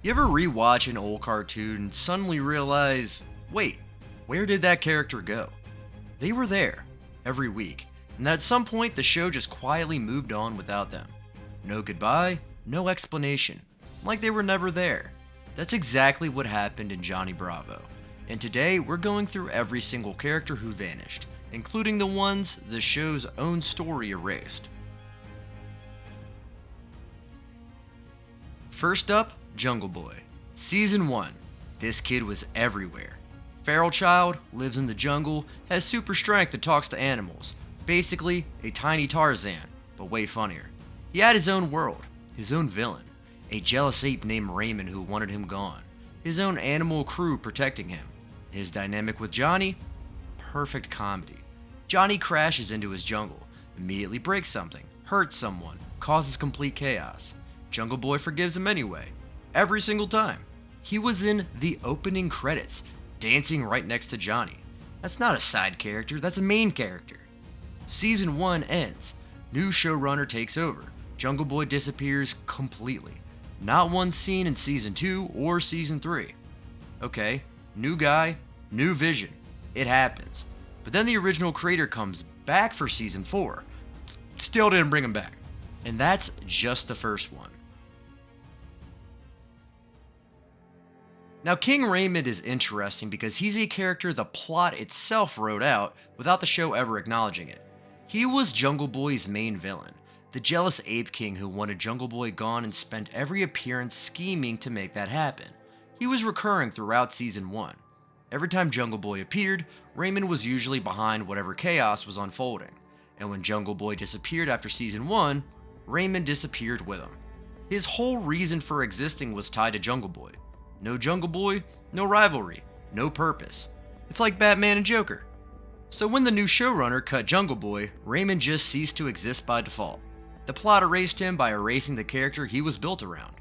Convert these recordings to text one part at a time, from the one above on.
You ever rewatch an old cartoon and suddenly realize, wait, where did that character go? They were there, every week, and at some point the show just quietly moved on without them. No goodbye, no explanation, like they were never there. That's exactly what happened in Johnny Bravo. And today we're going through every single character who vanished, including the ones the show's own story erased. First up, Jungle Boy. Season 1. This kid was everywhere. Feral child, lives in the jungle, has super strength and talks to animals. Basically, a tiny Tarzan, but way funnier. He had his own world, his own villain, a jealous ape named Raymond who wanted him gone, his own animal crew protecting him. His dynamic with Johnny? Perfect comedy. Johnny crashes into his jungle, immediately breaks something, hurts someone, causes complete chaos. Jungle Boy forgives him anyway. Every single time. He was in the opening credits, dancing right next to Johnny. That's not a side character, that's a main character. Season 1 ends. New showrunner takes over. Jungle Boy disappears completely. Not one scene in Season 2 or Season 3. Okay, new guy, new vision. It happens. But then the original creator comes back for Season 4. Still didn't bring him back. And that's just the first one. Now, King Raymond is interesting because he's a character the plot itself wrote out without the show ever acknowledging it. He was Jungle Boy's main villain, the jealous ape king who wanted Jungle Boy gone and spent every appearance scheming to make that happen. He was recurring throughout Season 1. Every time Jungle Boy appeared, Raymond was usually behind whatever chaos was unfolding, and when Jungle Boy disappeared after Season 1, Raymond disappeared with him. His whole reason for existing was tied to Jungle Boy. No Jungle Boy, no rivalry, no purpose. It's like Batman and Joker. So when the new showrunner cut Jungle Boy, Raymond just ceased to exist by default. The plot erased him by erasing the character he was built around.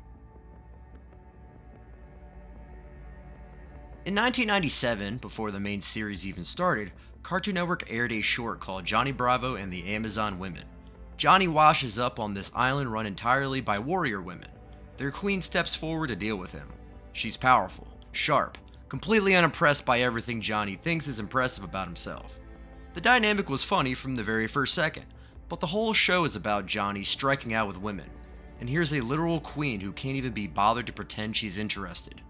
In 1997, before the main series even started, Cartoon Network aired a short called Johnny Bravo and the Amazon Women. Johnny washes up on this island run entirely by warrior women. Their queen steps forward to deal with him. She's powerful, sharp, completely unimpressed by everything Johnny thinks is impressive about himself. The dynamic was funny from the very first second, but the whole show is about Johnny striking out with women. And here's a literal queen who can't even be bothered to pretend she's interested.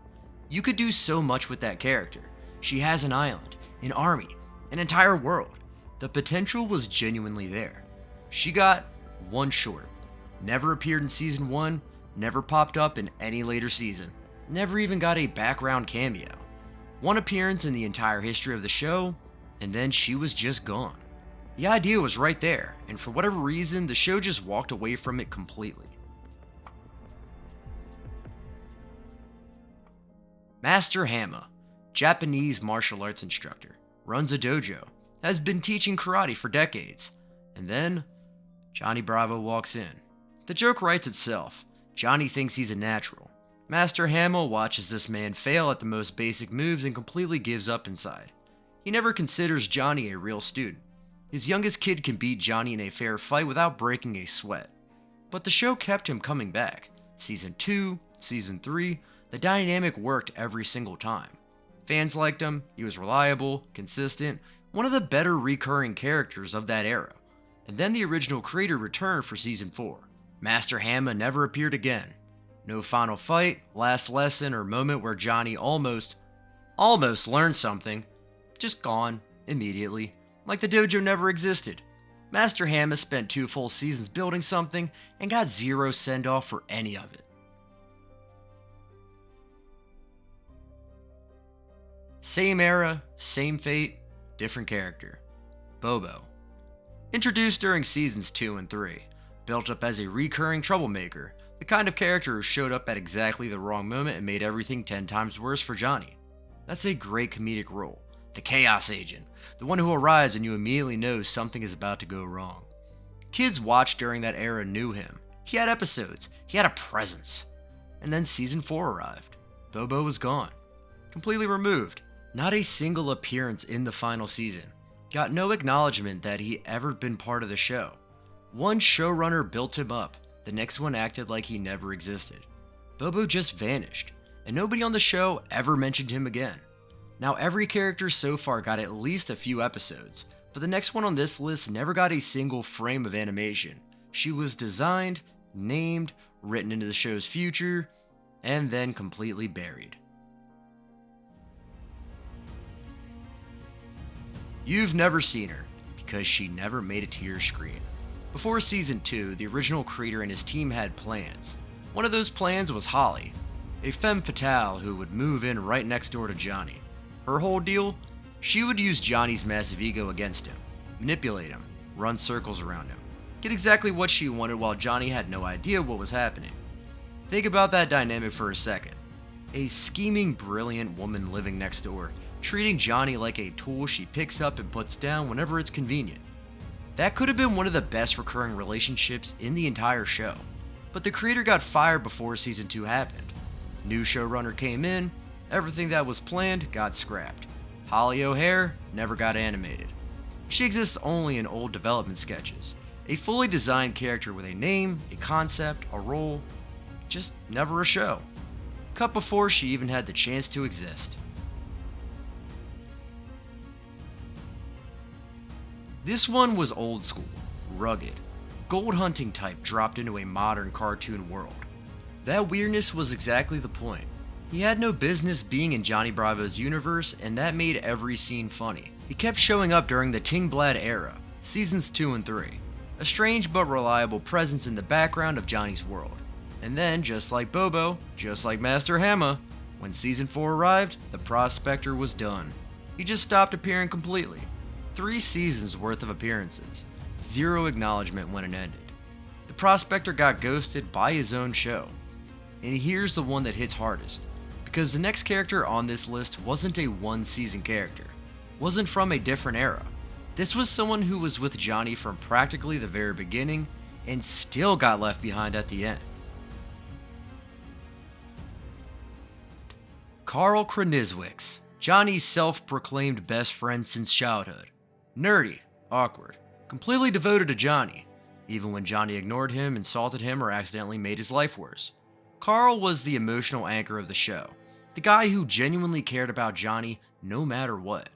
You could do so much with that character. She has an island, an army, an entire world. The potential was genuinely there. She got one short. Never appeared in Season 1, never popped up in any later season. Never even got a background cameo. One appearance in the entire history of the show, and then she was just gone. The idea was right there, and for whatever reason, the show just walked away from it completely. Master Hamma, Japanese martial arts instructor, runs a dojo, has been teaching karate for decades, and then Johnny Bravo walks in. The joke writes itself. Johnny thinks he's a natural. Master Hamma watches this man fail at the most basic moves and completely gives up inside. He never considers Johnny a real student. His youngest kid can beat Johnny in a fair fight without breaking a sweat. But the show kept him coming back. Season 2, Season 3, the dynamic worked every single time. Fans liked him, he was reliable, consistent, one of the better recurring characters of that era. And then the original creator returned for Season 4. Master Hamma never appeared again. No final fight, last lesson, or moment where Johnny almost learned something. Just gone, immediately. Like the dojo never existed. Master Hamma spent 2 full seasons building something and got zero send-off for any of it. Same era, same fate, different character. Bobo. Introduced during Seasons 2 and 3, built up as a recurring troublemaker, the kind of character who showed up at exactly the wrong moment and made everything 10 times worse for Johnny. That's a great comedic role. The chaos agent, the one who arrives and you immediately know something is about to go wrong. Kids watched during that era knew him. He had episodes, he had a presence. And then Season 4 arrived. Bobo was gone. Completely removed. Not a single appearance in the final season. Got no acknowledgement that he ever been part of the show. One showrunner built him up, the next one acted like he never existed. Bobo just vanished. and nobody on the show ever mentioned him again. Now, every character so far got at least a few episodes, but the next one on this list never got a single frame of animation. She was designed, named, written into the show's future, and then completely buried. You've never seen her, because she never made it to your screen. Before season 2, the original creator and his team had plans. One of those plans was Holly, a femme fatale who would move in right next door to Johnny. Her whole deal? She would use Johnny's massive ego against him, manipulate him, run circles around him, get exactly what she wanted while Johnny had no idea what was happening. Think about that dynamic for a second. A scheming, brilliant woman living next door, treating Johnny like a tool she picks up and puts down whenever it's convenient. That could have been one of the best recurring relationships in the entire show, but the creator got fired before season 2 happened. New showrunner came in, everything that was planned got scrapped. Holly O'Hare never got animated. She exists only in old development sketches, a fully designed character with a name, a concept, a role, just never a show. Cut before she even had the chance to exist. This one was old school, rugged, gold hunting type dropped into a modern cartoon world. That weirdness was exactly the point. He had no business being in Johnny Bravo's universe, and that made every scene funny. He kept showing up during the Tingblad era, seasons 2 and 3, a strange but reliable presence in the background of Johnny's world. And then, just like Bobo, just like Master Hamma, when season 4 arrived, the Prospector was done. He just stopped appearing completely. 3 seasons worth of appearances, 0 acknowledgement when it ended. The Prospector got ghosted by his own show. And here's the one that hits hardest, because the next character on this list wasn't a one-season character, wasn't from a different era. This was someone who was with Johnny from practically the very beginning and still got left behind at the end. Carl Kraniswicz, Johnny's self-proclaimed best friend since childhood. Nerdy, awkward, completely devoted to Johnny, even when Johnny ignored him, insulted him, or accidentally made his life worse. Carl was the emotional anchor of the show, the guy who genuinely cared about Johnny no matter what.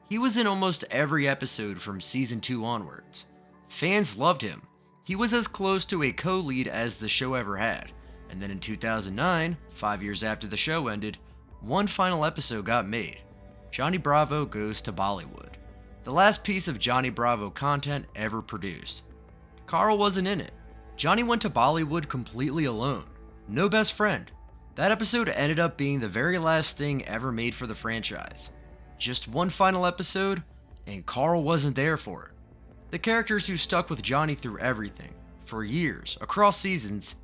He was in almost every episode from season 2 onwards. Fans loved him. He was as close to a co-lead as the show ever had, and then in 2009, 5 years after the show ended, one final episode got made. Johnny Bravo Goes to Bollywood, the last piece of Johnny Bravo content ever produced. Carl wasn't in it. Johnny went to Bollywood completely alone. No best friend. That episode ended up being the very last thing ever made for the franchise. Just one final episode, and Carl wasn't there for it. The characters who stuck with Johnny through everything, for years, across seasons,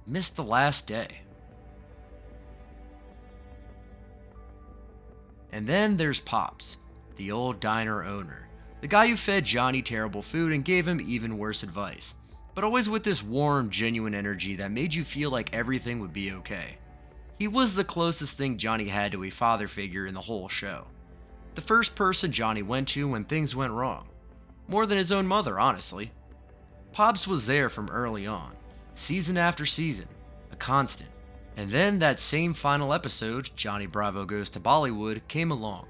missed the last day. And then there's Pops, the old diner owner, the guy who fed Johnny terrible food and gave him even worse advice, but always with this warm, genuine energy that made you feel like everything would be okay. He was the closest thing Johnny had to a father figure in the whole show. The first person Johnny went to when things went wrong. More than his own mother, honestly. Pops was there from early on, season after season, a constant. And then that same final episode, Johnny Bravo Goes to Bollywood, came along.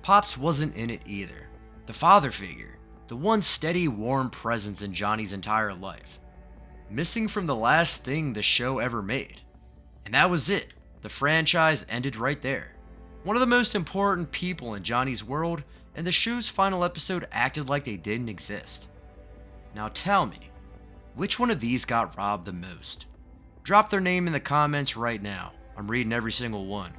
Pops wasn't in it either. The father figure, the one steady, warm presence in Johnny's entire life. Missing from the last thing the show ever made. And that was it. The franchise ended right there. One of the most important people in Johnny's world, and the show's final episode acted like they didn't exist. Now tell me, which one of these got robbed the most? Drop their name in the comments right now. I'm reading every single one.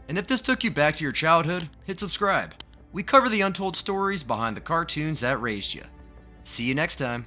And if this took you back to your childhood, hit subscribe. We cover the untold stories behind the cartoons that raised you. See you next time.